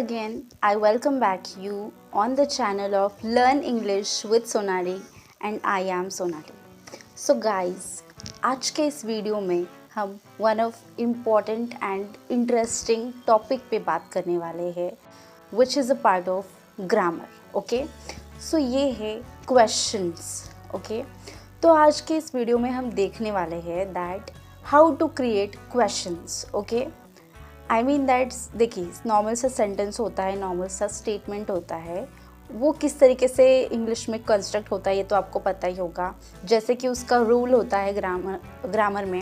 again, I welcome back you on the channel of Learn English with Sonali and I am Sonali. So guys, आज के इस video में हम one of important and interesting topic पे बात करने वाले हैं which is a part of grammar. Okay, so ये है क्वेश्चंस. ओके, तो आज के इस वीडियो में हम देखने वाले हैं that how to create questions. Okay, I mean that's, देखिए नॉर्मल सा सेंटेंस होता है, नॉर्मल सा स्टेटमेंट होता है, वो किस तरीके से इंग्लिश में कंस्ट्रक्ट होता है ये तो आपको पता ही होगा. जैसे कि उसका रूल होता है ग्रामर में,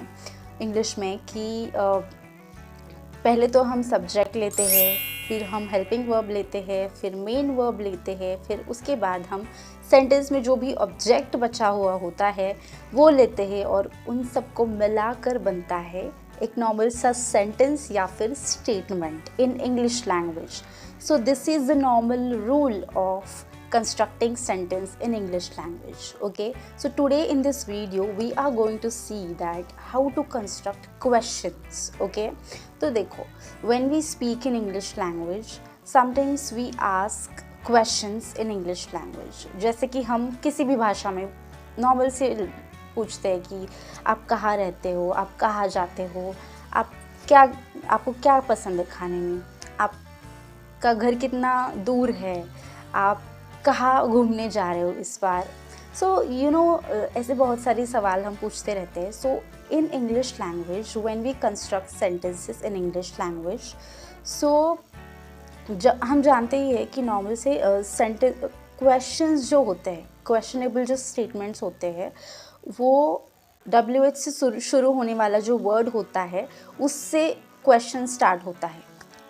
इंग्लिश में कि पहले तो हम सब्जेक्ट लेते हैं, फिर हम हेल्पिंग वर्ब लेते हैं, फिर मेन वर्ब लेते हैं, फिर उसके बाद हम सेंटेंस में जो भी ऑब्जेक्ट बचा हुआ होता है वो लेते हैं और उन सबको मिलाकर बनता है एक नॉर्मल सा सेंटेंस या फिर statement in English language. So this is the normal rule of constructing sentence in English language. Okay, so today in this video we are going to see that how to construct questions. Okay, तो देखो, when we speak in English language sometimes we ask questions in English language. जैसे कि हम किसी भी भाषा में normal से पूछते हैं कि आप कहाँ रहते हो, आप कहाँ जाते हो, आपको क्या पसंद है खाने में, आपका घर कितना दूर है, आप कहाँ घूमने जा रहे हो इस बार. सो यू नो, ऐसे बहुत सारे सवाल हम पूछते रहते हैं. So in English language when we construct sentences in English language, so हम जानते ही है कि नॉर्मल से क्वेश्चंस जो होते हैं, क्वेश्चनेबल जो स्टेटमेंट्स होते हैं, वो WH से शुरू होने वाला जो वर्ड होता है उससे क्वेश्चन स्टार्ट होता है.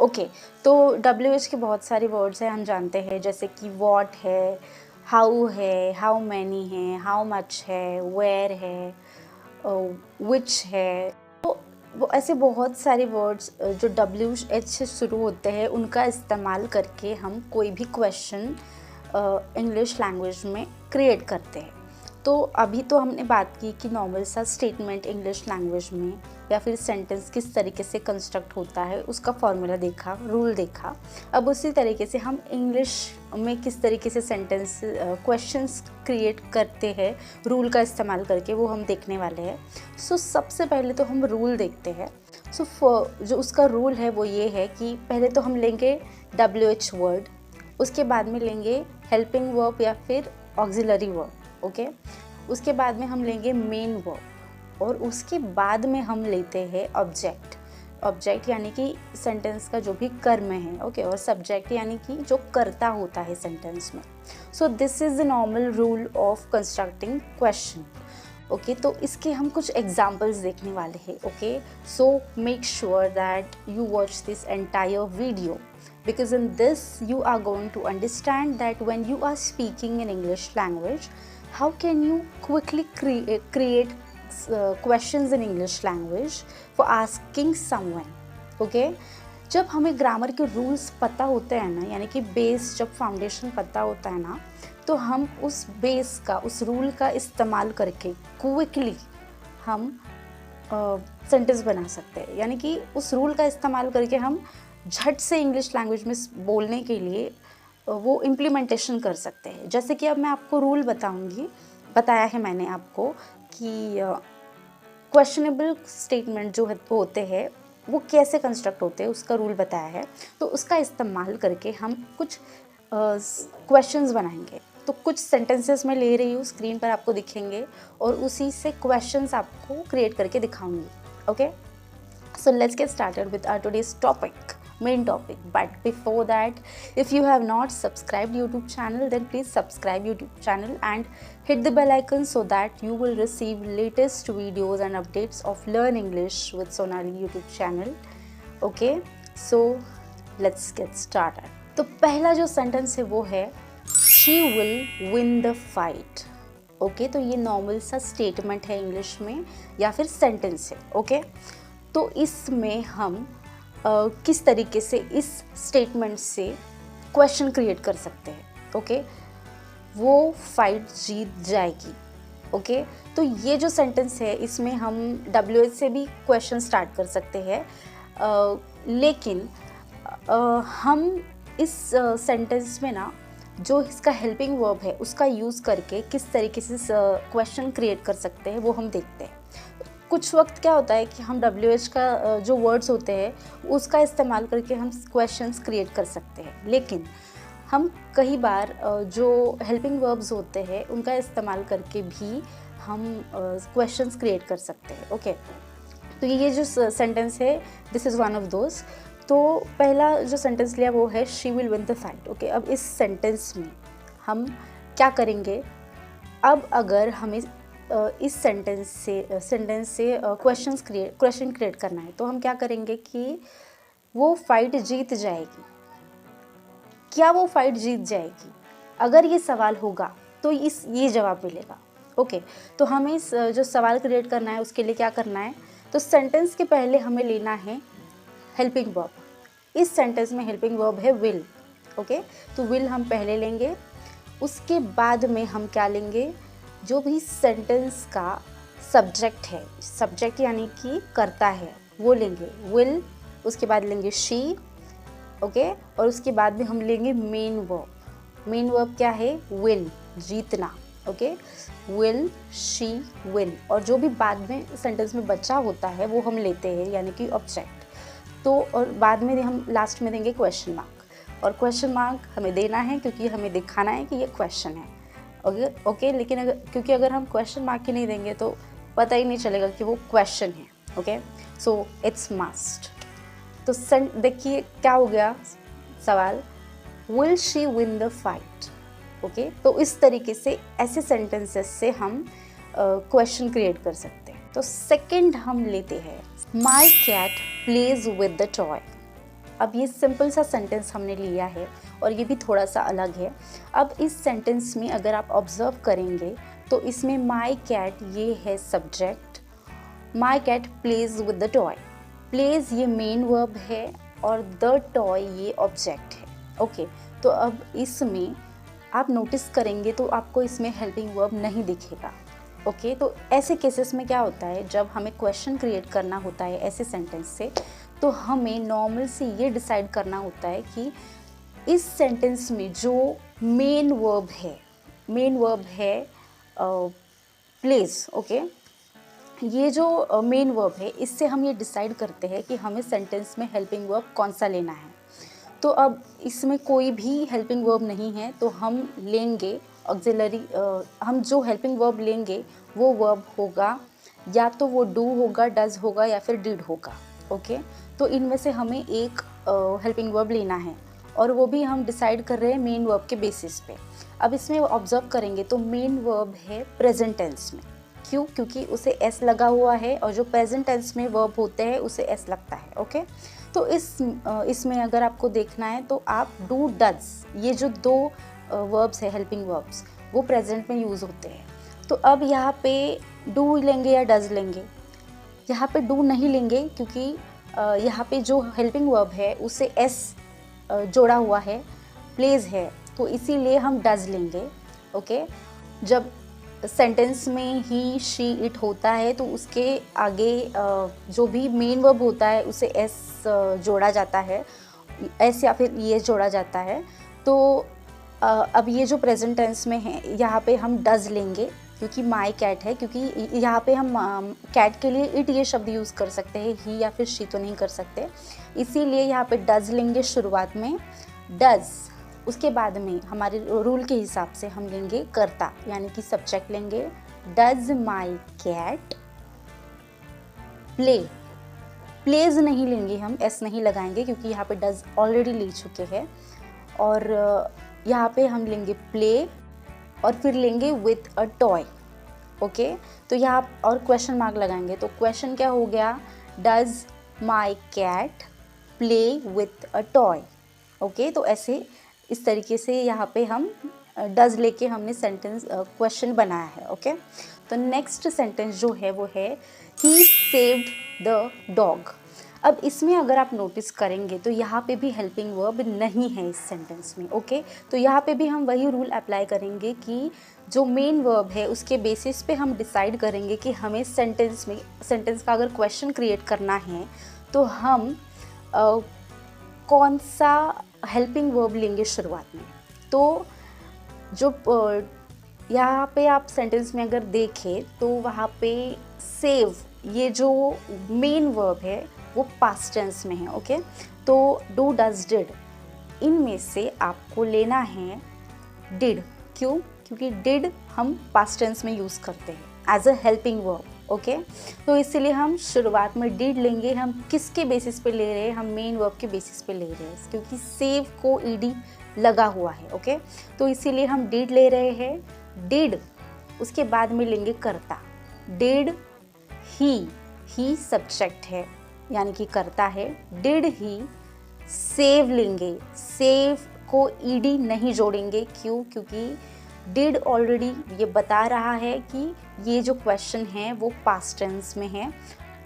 ओके, तो WH के बहुत सारे वर्ड्स हैं, हम जानते हैं, जैसे कि वॉट है, हाउ है, हाउ मैनी है, हाउ मच है, वेयर है, विच है. तो वो ऐसे बहुत सारे वर्ड्स जो WH से शुरू होते हैं उनका इस्तेमाल करके हम कोई भी क्वेश्चन इंग्लिश लैंग्वेज में क्रिएट करते हैं. तो अभी तो हमने बात की कि नॉर्मल सा स्टेटमेंट इंग्लिश लैंग्वेज में या फिर सेंटेंस किस तरीके से कंस्ट्रक्ट होता है उसका फॉर्मूला देखा, रूल देखा. अब उसी तरीके से हम इंग्लिश में किस तरीके से सेंटेंस क्वेश्चंस क्रिएट करते हैं रूल का इस्तेमाल करके, वो हम देखने वाले हैं. सो सबसे पहले तो हम रूल देखते हैं. सो जो उसका रूल है वो ये है कि पहले तो हम लेंगे WH वर्ड, उसके बाद में लेंगे हेल्पिंग वर्ब या फिर ऑक्सिलरी वर्ब. ओके, उसके बाद में हम लेंगे मेन वर्ब और उसके बाद में हम लेते हैं ऑब्जेक्ट यानी कि सेंटेंस का जो भी कर्म है. ओके, और सब्जेक्ट यानी कि जो कर्ता होता है सेंटेंस में. So this is the normal rule of constructing question. Okay, तो इसके हम कुछ एग्जाम्पल्स देखने वाले हैं. Okay, so make sure that you watch this entire video because in this you are going to understand that when you are speaking in English language, how can you quickly create questions in English language for asking someone. Okay, जब हमें grammar के rules पता होते हैं ना, यानी कि base, जब फाउंडेशन पता होता है ना, तो हम उस बेस का, उस रूल का इस्तेमाल करके क्विकली हम सेंटेंस बना सकते हैं. यानी कि उस रूल का इस्तेमाल करके हम झट से इंग्लिश लैंग्वेज में बोलने के लिए वो इम्प्लीमेंटेशन कर सकते हैं. जैसे कि अब मैं आपको रूल बताया है मैंने आपको कि क्वेश्चनेबल स्टेटमेंट जो होते हैं वो कैसे कंस्ट्रक्ट होते हैं, उसका रूल बताया है. तो उसका इस्तेमाल करके हम कुछ क्वेश्चंस बनाएंगे. तो कुछ सेंटेंसेस मैं ले रही हूँ, स्क्रीन पर आपको दिखेंगे और उसी से क्वेश्चंस आपको क्रिएट करके दिखाऊंगी. Okay, so let's get started with our today's main topic. But before that, if you have not subscribed YouTube channel, then please subscribe YouTube channel and hit the bell icon so that you will receive latest videos and updates of Learn English with Sonali YouTube channel. Okay, so let's get started. तो पहला जो sentence है वो है she will win the fight. Okay, तो ये normal सा statement है इंग्लिश में या फिर सेंटेंस है. ओके, तो इसमें हम किस तरीके से इस स्टेटमेंट से क्वेश्चन क्रिएट कर सकते हैं. ओके, वो फाइट जीत जाएगी. ओके, तो ये जो सेंटेंस है इसमें हम WH से भी क्वेश्चन स्टार्ट कर सकते हैं, लेकिन हम इस सेंटेंस में ना जो इसका हेल्पिंग वर्ब है उसका यूज़ करके किस तरीके से क्वेश्चन क्रिएट कर सकते हैं वो हम देखते हैं। कुछ वक्त क्या होता है कि हम WH का जो वर्ड्स होते हैं उसका इस्तेमाल करके हम क्वेश्चंस क्रिएट कर सकते हैं, लेकिन हम कई बार जो हेल्पिंग वर्ब्स होते हैं उनका इस्तेमाल करके भी हम क्वेश्चंस क्रिएट कर सकते हैं। ओके, तो ये जो सेंटेंस है this is one of those. तो पहला जो सेंटेंस लिया वो है she will win the fight. Okay, अब इस सेंटेंस में हम क्या करेंगे, अब अगर हमें इस सेंटेंस से क्वेश्चन क्रिएट करना है तो हम क्या करेंगे कि वो फाइट जीत जाएगी। क्या वो फाइट जीत जाएगी? अगर ये सवाल होगा तो ये जवाब मिलेगा। ओके, तो हमें जो सवाल क्रिएट करना है उसके लिए क्या करना है, तो सेंटेंस के पहले हमें लेना है हेल्पिंग वर्ब। इस सेंटेंस में हेल्पिंग वर्ब है विल। ओके, तो विल हम पहले लेंगे, उसके बाद में हम क्या लेंगे, जो भी सेंटेंस का सब्जेक्ट है, सब्जेक्ट यानी कि करता है, वो लेंगे विल, उसके बाद लेंगे शी। ओके, और उसके बाद में हम लेंगे मेन वर्ब। मेन वर्ब क्या है, विल, जीतना। ओके, विल, शी, विल, और जो भी बाद में सेंटेंस में बचा होता है वो हम लेते हैं यानी कि ऑब्जेक्ट। तो और बाद में हम लास्ट में देंगे क्वेश्चन मार्क, और क्वेश्चन मार्क हमें देना है क्योंकि हमें दिखाना है कि ये क्वेश्चन है। ओके, लेकिन क्योंकि अगर हम क्वेश्चन मार्क ही नहीं देंगे तो पता ही नहीं चलेगा कि वो क्वेश्चन है। Okay, so it's must. तो देखिए क्या हो गया सवाल, will she win the fight. Okay, तो इस तरीके से ऐसे सेंटेंसेस से हम क्वेश्चन क्रिएट कर सकते हैं। तो सेकंड हम लेते हैं my cat plays with the toy. अब ये सिंपल सा सेंटेंस हमने लिया है और ये भी थोड़ा सा अलग है। अब इस सेंटेंस में अगर आप ऑब्जर्व करेंगे तो इसमें माई कैट ये है subject, my cat plays with the toy. Plays ये मेन वर्ब है और द टॉय ये ऑब्जेक्ट है। ओके, तो अब इसमें आप नोटिस करेंगे तो आपको इसमें हेल्पिंग वर्ब नहीं दिखेगा। ओके, तो ऐसे केसेस में क्या होता है, जब हमें क्वेश्चन क्रिएट करना होता है ऐसे सेंटेंस से, तो हमें नॉर्मल से ये डिसाइड करना होता है कि इस सेंटेंस में जो मेन वर्ब है प्लेस। ओके, ये जो मेन वर्ब है इससे हम ये डिसाइड करते हैं कि हमें सेंटेंस में हेल्पिंग वर्ब कौन सा लेना है। तो अब इसमें कोई भी हेल्पिंग वर्ब नहीं है तो हम लेंगे ऑक्सिलरी, हम जो हेल्पिंग वर्ब लेंगे वो वर्ब होगा, या तो वो डू होगा, डज होगा, या फिर डिड होगा। ओके, तो इनमें से हमें एक हेल्पिंग वर्ब लेना है और वो भी हम डिसाइड कर रहे हैं मेन वर्ब के बेसिस पे। अब इसमें ऑब्जर्व करेंगे तो मेन वर्ब है प्रेजेंट टेंस में। क्यों? क्योंकि उसे एस लगा हुआ है और जो प्रेजेंट टेंस में वर्ब होते हैं उसे एस लगता है। ओके, तो इसमें अगर आपको देखना है तो आप डू, डज, ये जो दो वर्ब्स है हेल्पिंग वर्ब्स, वो प्रेजेंट में यूज़ होते हैं। तो अब यहाँ पे डू लेंगे या डज लेंगे? यहाँ पे डू नहीं लेंगे क्योंकि यहाँ पे जो हेल्पिंग वर्ब है उसे एस जोड़ा हुआ है, प्लेज है, तो इसीलिए हम डज लेंगे। ओके, जब सेंटेंस में ही, शी, इट होता है तो उसके आगे जो भी मेन वर्ब होता है उसे एस जोड़ा जाता है, एस या फिर ये जोड़ा जाता है। तो अब ये जो प्रेजेंट टेंस में है यहाँ पे हम डज लेंगे क्योंकि माई कैट है, क्योंकि यहाँ पे हम कैट के लिए इट ये शब्द यूज़ कर सकते हैं, ही या फिर शी तो नहीं कर सकते, इसीलिए यहाँ पे डज लेंगे शुरुआत में, डज। उसके बाद में हमारे रूल के हिसाब से हम लेंगे कर्ता यानी कि सब्जेक्ट लेंगे, does my cat play. Plays नहीं लेंगे हम, एस नहीं लगाएंगे क्योंकि यहाँ पे डज ऑलरेडी ले चुके हैं, और यहाँ पे हम लेंगे प्ले और फिर लेंगे विथ अ टॉय। ओके, तो यहाँ और क्वेश्चन मार्क लगाएंगे तो क्वेश्चन क्या हो गया, does my cat play with a toy. Okay, तो ऐसे इस तरीके से यहाँ पे हम डज लेके हमने सेंटेंस क्वेश्चन बनाया है। ओके, तो नेक्स्ट सेंटेंस जो है वो है ही सेव्ड द डॉग। अब इसमें अगर आप नोटिस करेंगे तो यहाँ पे भी हेल्पिंग वर्ब नहीं है इस सेंटेंस में। ओके, तो यहाँ पे भी हम वही रूल अप्लाई करेंगे कि जो मेन वर्ब है उसके बेसिस पे हम डिसाइड करेंगे कि हमें सेंटेंस का अगर क्वेश्चन क्रिएट करना है तो हम कौन सा हेल्पिंग वर्ब लेंगे शुरुआत में। तो जो यहाँ पे आप सेंटेंस में अगर देखें तो वहाँ पे सेव, ये जो मेन वर्ब है वो पास्ट टेंस में है। ओके, तो डू, डज, डिड, इनमें से आपको लेना है डिड। क्यों? क्योंकि डिड हम पास्ट टेंस में यूज़ करते हैं as a helping verb. Okay, तो इसीलिए हम शुरुआत में डिड लेंगे। हम किसके बेसिस पे ले रहे हैं? हम मेन वर्ब के बेसिस पे ले रहे हैं, क्योंकि सेव को ईडी लगा हुआ है। ओके, तो इसीलिए हम डिड ले रहे हैं। डिड, उसके बाद में लेंगे करता। डिड ही सब्जेक्ट है यानी कि करता है। डिड ही सेव लेंगे, सेव को ईडी नहीं जोड़ेंगे। क्यों? क्योंकि डिड ऑलरेडी ये बता रहा है कि ये जो क्वेश्चन है वो पास्ट टेंस में है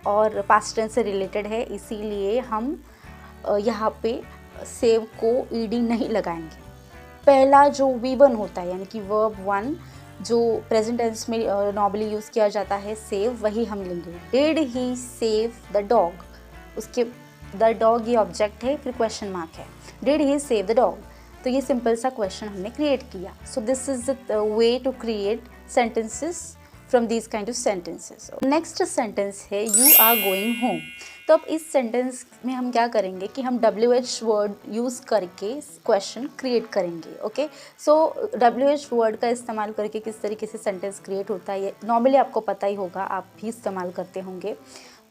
और पास्ट टेंस से रिलेटेड है, इसीलिए हम यहाँ पे सेव को ईडी नहीं लगाएंगे। पहला जो V1 होता है यानी कि वर्ब 1 जो प्रेजेंट टेंस में नॉर्मली यूज़ किया जाता है सेव, वही हम लेंगे। Did he save the dog, उसके द डॉग ये ऑब्जेक्ट है, फिर क्वेश्चन मार्क है। Did he save the dog, तो ये सिंपल सा क्वेश्चन हमने क्रिएट किया। So this is the way to create sentences from these kind of sentences. Next sentence है यू आर गोइंग होम। तो अब इस सेंटेंस में हम क्या करेंगे कि हम WH वर्ड यूज़ करके क्वेश्चन क्रिएट करेंगे। ओके, सो WH वर्ड का इस्तेमाल करके किस तरीके से सेंटेंस क्रिएट होता है ये नॉर्मली आपको पता ही होगा, आप भी इस्तेमाल करते होंगे।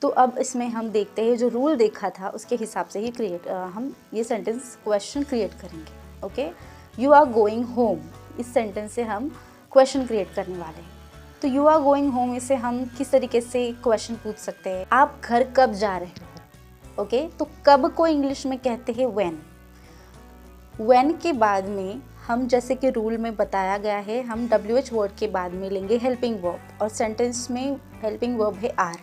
तो अब इसमें हम देखते हैं, जो रूल देखा था उसके हिसाब से ही हम ये सेंटेंस क्वेश्चन क्रिएट करेंगे। Okay, you are going home, इस सेंटेंस से हम क्वेश्चन क्रिएट करने वाले हैं। तो यू आर गोइंग होम, इसे हम किस तरीके से क्वेश्चन पूछ सकते हैं? आप घर कब जा रहे हो? ओके, तो कब को इंग्लिश में कहते हैं व्हेन। व्हेन के बाद में हम, जैसे कि रूल में बताया गया है, हम WH वर्ड के बाद में लेंगे हेल्पिंग वर्ब और सेंटेंस में हेल्पिंग वर्ब है आर।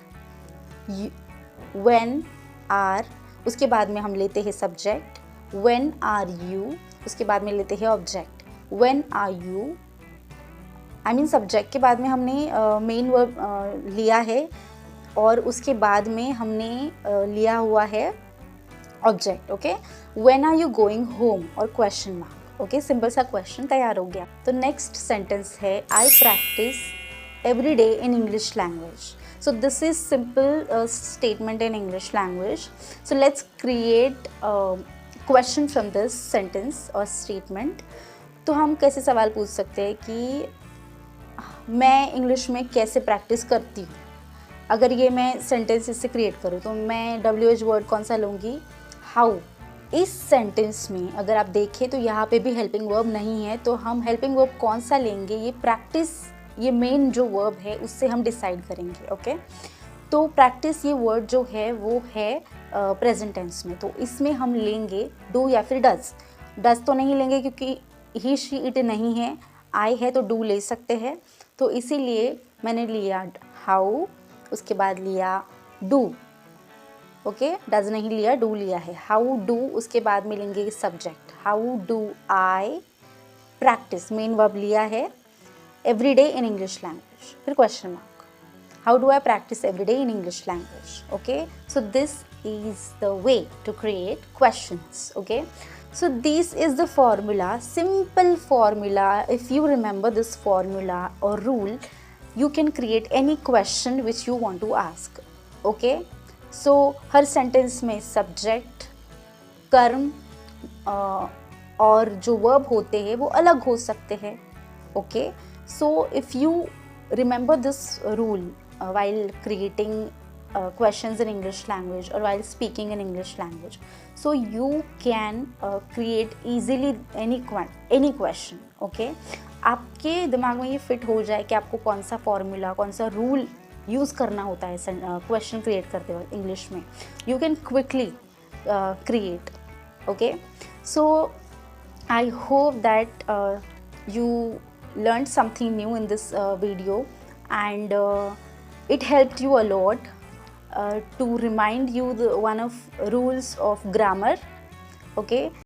व्हेन आर, उसके बाद में हम लेते हैं सब्जेक्ट। व्हेन आर यू, उसके बाद में लेते हैं object. When are you, I mean subject के बाद में हमने मेन वर्ब लिया है और उसके बाद में हमने लिया हुआ है object. Okay, when are you going home और क्वेश्चन मार्क। ओके, सिंपल सा क्वेश्चन तैयार हो गया। तो नेक्स्ट सेंटेंस है I practice every day in English language. So this is simple statement in English language. So let's create a question from this sentence or statement. तो हम कैसे सवाल पूछ सकते हैं कि मैं इंग्लिश में कैसे प्रैक्टिस करती हूँ। अगर ये मैं सेंटेंस इससे क्रिएट करूँ तो मैं WH वर्ड कौन सा लूँगी? हाउ। इस सेंटेंस में अगर आप देखें तो यहाँ पे भी हेल्पिंग वर्ब नहीं है, तो हम हेल्पिंग वर्ब कौन सा लेंगे? ये प्रैक्टिस, ये मेन जो वर्ब है उससे हम डिसाइड करेंगे। ओके, तो प्रैक्टिस ये वर्ड जो है वो है प्रेजेंट टेंस में, तो इसमें हम लेंगे डू या फिर डज। डज तो नहीं लेंगे क्योंकि ही शी इट नहीं है, आई है तो डू ले सकते हैं, तो इसीलिए मैंने लिया हाउ, उसके बाद लिया डू। ओके, डज नहीं लिया, डू लिया है। हाउ डू, उसके बाद में लेंगे subject. How do I practice, main verb लिया है every day in English language, फिर question mark. How do I practice every day in English language? Okay, so this is the way to create questions. Okay, so this is the formula, simple formula. If you remember this formula or rule, you can create any question which you want to ask. Okay, so her sentence में subject, कर्म और जो verb होते हैं वो अलग हो सकते हैं। Okay, so if you remember this rule while creating questions in English language or while speaking in English language, so you can create easily any question. Okay, आपके दिमाग में ये फिट हो जाए कि आपको कौन सा फॉर्मूला, कौन सा रूल यूज़ करना होता है क्वेश्चन क्रिएट करते वक्त इंग्लिश में, you can quickly create. Okay, so I hope that you learned something new in this video and it helped you a lot to remind you one of rules of grammar. Okay.